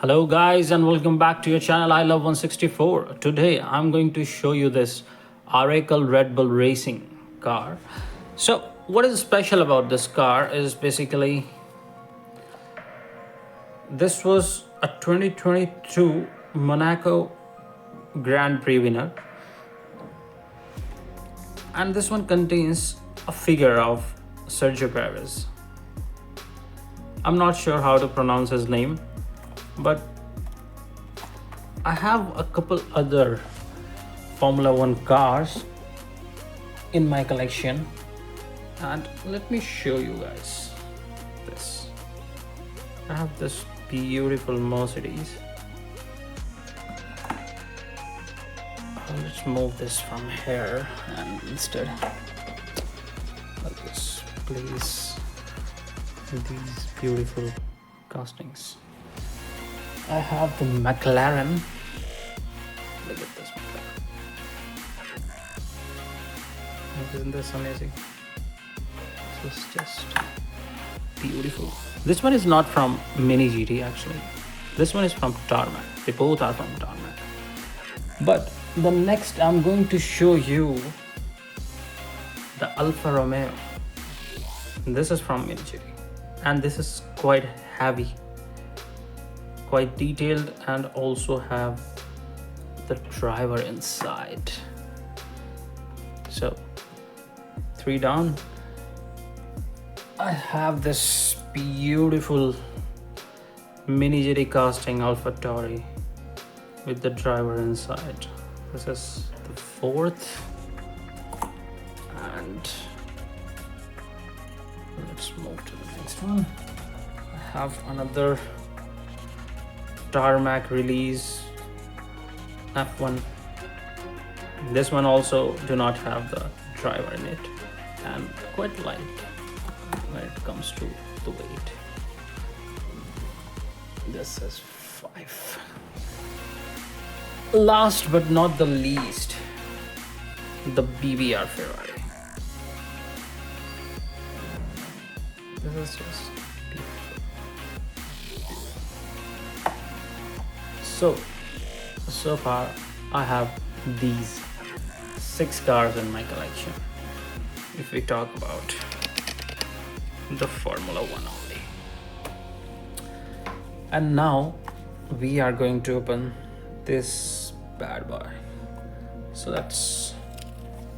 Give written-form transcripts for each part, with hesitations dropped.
Hello guys and welcome back to your channel I Love 164. Today I'm going to show you this Oracle Red Bull Racing car. So what is special about this car is basically this was a 2022 Monaco Grand Prix winner, and this one contains a figure of Sergio Perez. I'm not sure how to pronounce his name, but I have a couple other Formula One cars in my collection, and let me show you guys this. I have this beautiful Mercedes. Let's move this from here, and instead I'll just place these beautiful castings. I have the McLaren. Look at this McLaren. Isn't this amazing? This is just beautiful. This one is not from Mini GT actually. This one is from Tarmac. They both are from Tarmac. But the next I'm going to show you the Alfa Romeo. This is from Mini GT. And this is quite heavy, quite detailed, and also have the driver inside. So 3 down, I have this beautiful Mini GT casting Alpha Tauri with the driver inside. This is the 4th, and let's move to the next one. I have another Tarmac release F1. This one also do not have the driver in it, and quite light when it comes to the weight. This is 5. Last but not the least, the BBR Ferrari. This is just beautiful. So far I have these 6 cars in my collection, if we talk about the Formula One only. And now we are going to open this bad boy. So let's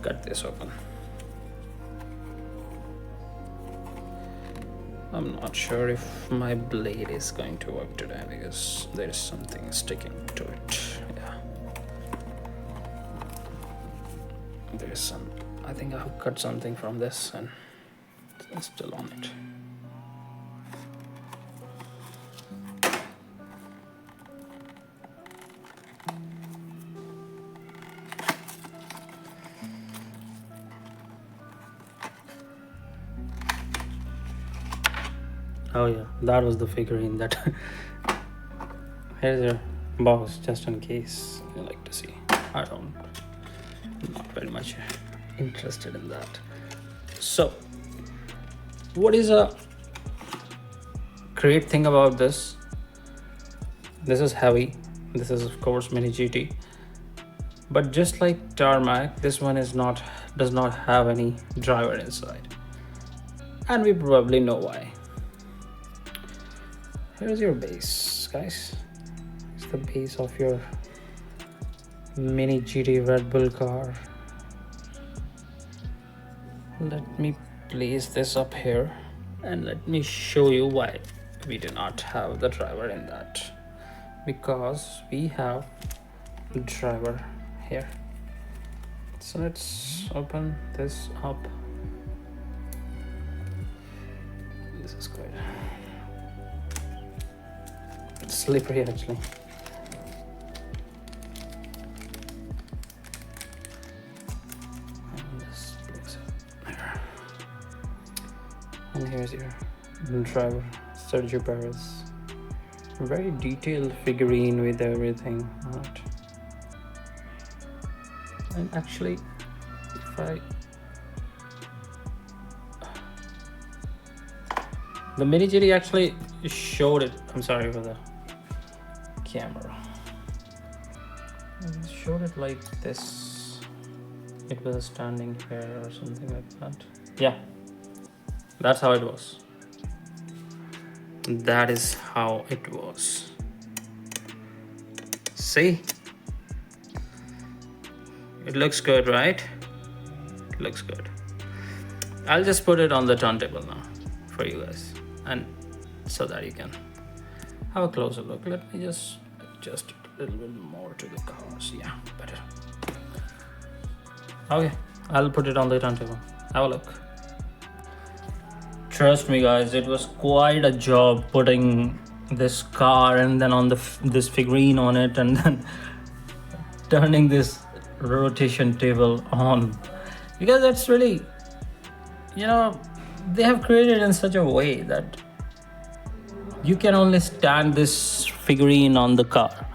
cut this open. I'm not sure if my blade is going to work today because there is something sticking to it. Yeah, there is some. I think I've cut something from this and it's still on it. Oh yeah, that was the figurine that here's your box, just in case you like to see. I'm not very much interested in that. So what is a great thing about this? This is heavy. This is of course Mini GT, but just like Tarmac, this one does not have any driver inside, and we probably know why. Here's your base, guys. It's the base of your Mini GT Red Bull car. Let me place this up here and let me show you why we do not have the driver in that. Because we have the driver here. So let's open this up. This is quite slippery actually. And here's your driver, Sergio Perez. Very detailed figurine with everything on it. And actually, if the Mini GT actually showed it. I'm sorry for the camera. I showed it like this. It was standing here or something like that. Yeah, that's how it was. That is how it was. See? It looks good, right? It looks good. I'll just put it on the turntable now for you guys, and so that you can have a closer look. Let me just adjust it a little bit more to the cars. Yeah, better. Okay, I'll put it on the turntable. Have a look. Trust me guys, it was quite a job putting this car and then on this figurine on it, and then turning this rotation table on, because it's really, you know, they have created in such a way that you can only stand this figurine on the car.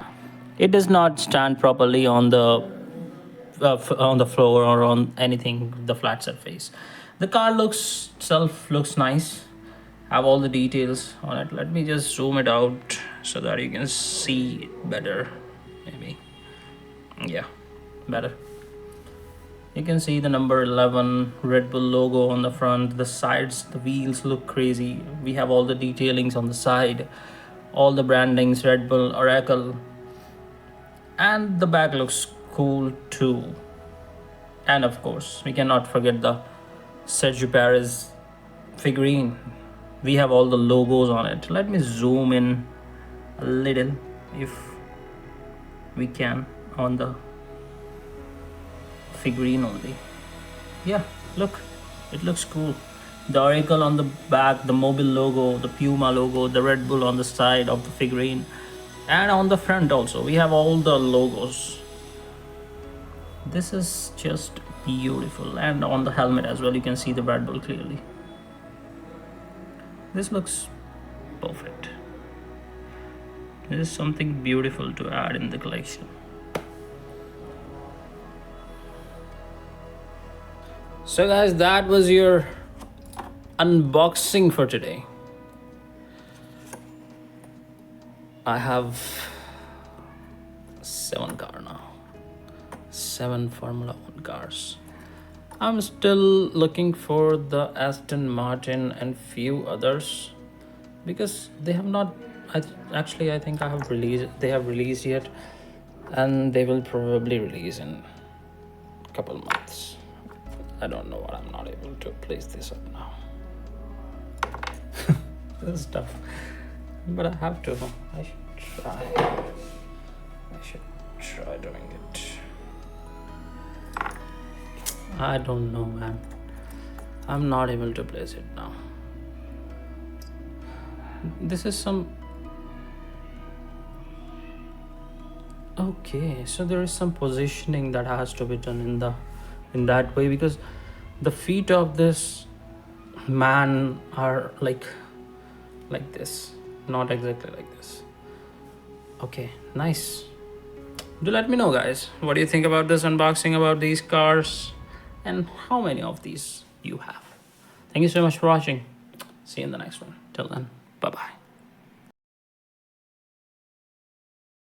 It does not stand properly on the floor or on anything, the flat surface. The car looks nice, have all the details on it. Let me just zoom it out so that you can see it better. Maybe, yeah, better. You can see the number 11 Red Bull logo on the front. The sides, the wheels look crazy. We have all the detailings on the side, all the brandings, Red Bull, Oracle, and the back looks cool too. And of course, we cannot forget the Sergio Perez figurine. We have all the logos on it. Let me zoom in a little if we can on the figurine only. Yeah, look, it looks cool. The Oracle on the back, the Mobile logo, the Puma logo, the Red Bull on the side of the figurine, and on the front also we have all the logos. This is just beautiful, and on the helmet as well you can see the Red Bull clearly. This looks perfect. This is something beautiful to add in the collection. So guys, that was your unboxing for today. I have 7 cars now. 7 Formula 1 cars. I'm still looking for the Aston Martin and few others, because they have not, I think they have released yet, and they will probably release in a couple months. I don't know what, I'm not able to place this up now. This is tough, but I have to. I should try doing it. I don't know, man. I'm not able to place it now. This is some... Okay, so there is some positioning that has to be done in that way, because the feet of this man are like this, not exactly like this. Okay, nice. Do let me know, guys, what do you think about this unboxing, about these cars, and how many of these you have. Thank you so much for watching. See you in the next one. Till then, bye bye.